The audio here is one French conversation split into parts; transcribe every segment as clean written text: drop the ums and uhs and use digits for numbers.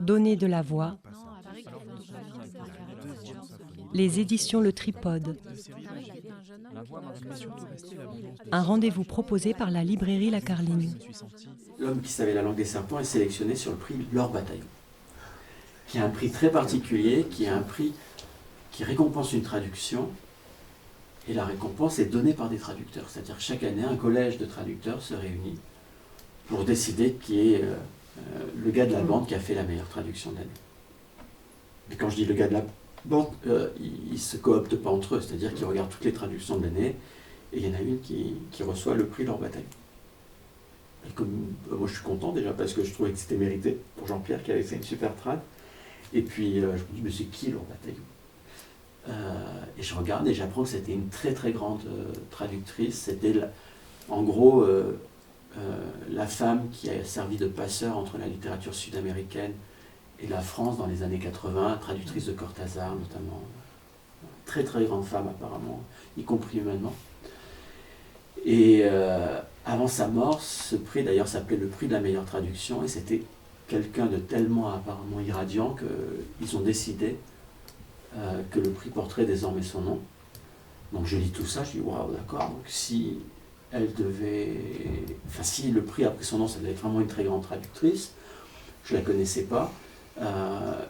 Donner de la voix. Les éditions Le Tripode. Un rendez-vous proposé par la librairie La Carline. L'homme qui savait la langue des serpents est sélectionné sur le prix L'Or Bataillon, qui est un prix très particulier, qui est un prix qui récompense une traduction, et la récompense est donnée par des traducteurs. C'est-à-dire que chaque année, un collège de traducteurs se réunit pour décider qui est le gars de la bande qui a fait la meilleure traduction de l'année. Et quand je dis le gars de la bande, ils ne se cooptent pas entre eux, c'est-à-dire qu'ils regardent toutes les traductions de l'année, et il y en a une qui reçoit le prix L'Or Bataillon. Et comme, moi je suis content déjà parce que je trouvais que c'était mérité pour Jean-Pierre qui avait fait une super trad. Et puis je me dis, mais c'est qui L'Or Bataillon? Et je regarde et j'apprends que c'était une très très grande traductrice. C'était en gros la femme qui a servi de passeur entre la littérature sud-américaine et la France dans les années 80, traductrice de Cortázar notamment. Très très grande femme apparemment, y compris humainement. Et avant sa mort, ce prix d'ailleurs s'appelait le prix de la meilleure traduction, et c'était quelqu'un de tellement apparemment irradiant qu'ils ont décidé que le prix porterait désormais son nom. Donc je lis tout ça, je dis waouh, d'accord, donc si elle devait... Enfin si le prix a pris son nom, ça devait être vraiment une très grande traductrice. Je ne la connaissais pas,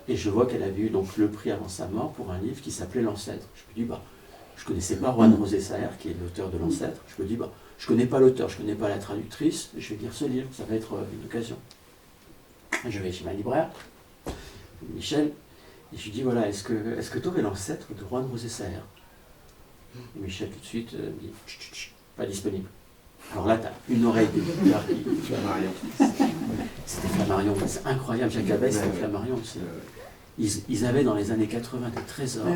et je vois qu'elle avait eu donc le prix avant sa mort pour un livre qui s'appelait L'Ancêtre. Je me dis, je ne connaissais pas Juan José Saer, qui est l'auteur de L'Ancêtre. Je me dis, je ne connais pas l'auteur, je ne connais pas la traductrice, je vais lire ce livre, ça va être une occasion. Je vais chez ma libraire, Michel, et je lui dis, voilà, est-ce que tu aurais L'Ancêtre de Juan José Saer? Et Michel tout de suite me dit, chut, chut, chut, pas disponible. Alors là, tu as une oreille d'éditeur qui... Flammarion. C'était Flammarion, c'est incroyable, Jacques Abeille, c'était Flammarion. Ils avaient dans les années 80 des trésors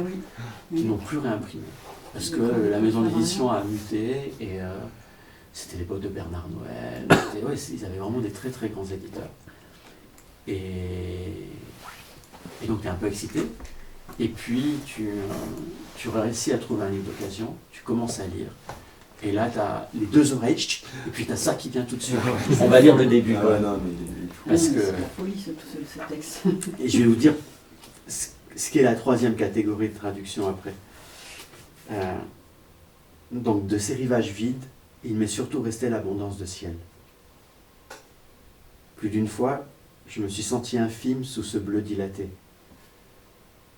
qui n'ont plus réimprimé. Parce que la maison d'édition a muté, et c'était l'époque de Bernard Noël. Ils avaient vraiment des très très grands éditeurs. Et donc tu es un peu excité. Et puis tu réussis à trouver un livre d'occasion, tu commences à lire. Et là, tu as les deux oreilles, et puis tu as ça qui vient tout de suite. On va lire le début. Parce que... C'est la folie, ce texte. Et je vais vous dire ce qui est la troisième catégorie de traduction après. Donc, de ces rivages vides, il m'est surtout resté l'abondance de ciel. Plus d'une fois, je me suis senti infime sous ce bleu dilaté.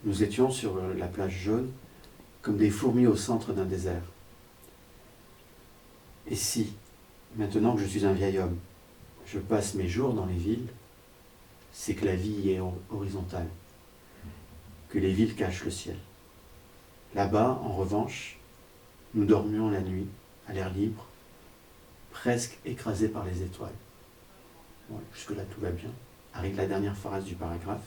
Nous étions sur la plage jaune, comme des fourmis au centre d'un désert. Et si, maintenant que je suis un vieil homme, je passe mes jours dans les villes, c'est que la vie y est horizontale, que les villes cachent le ciel. Là-bas, en revanche, nous dormions la nuit, à l'air libre, presque écrasés par les étoiles. Bon, jusque-là, tout va bien. Arrive la dernière phrase du paragraphe.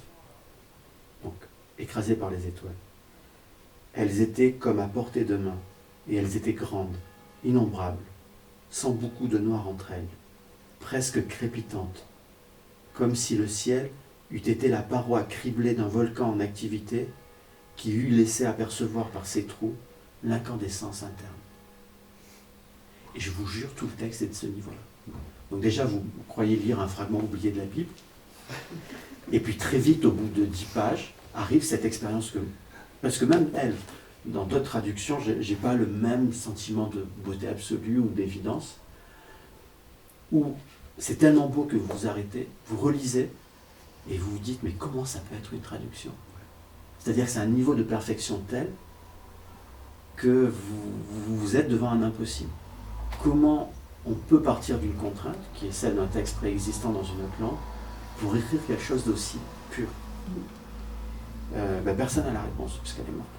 Donc, écrasés par les étoiles. Elles étaient comme à portée de main, et elles étaient grandes, innombrables, sans beaucoup de noir entre elles, presque crépitantes, comme si le ciel eût été la paroi criblée d'un volcan en activité qui eût laissé apercevoir par ses trous l'incandescence interne. Et je vous jure, tout le texte est de ce niveau-là. Donc déjà, vous croyez lire un fragment oublié de la Bible, et puis très vite, au bout de 10 pages, arrive cette expérience que... Parce que même elle, dans d'autres traductions, j'ai pas le même sentiment de beauté absolue ou d'évidence, où c'est tellement beau que vous vous arrêtez, vous relisez, et vous vous dites, mais comment ça peut être une traduction? C'est-à-dire que c'est un niveau de perfection tel que vous êtes devant un impossible. Comment on peut partir d'une contrainte, qui est celle d'un texte préexistant dans une autre langue, pour écrire quelque chose d'aussi pur? Personne n'a la réponse, puisqu'elle est morte.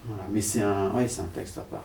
Voilà. Mais c'est un texte à part.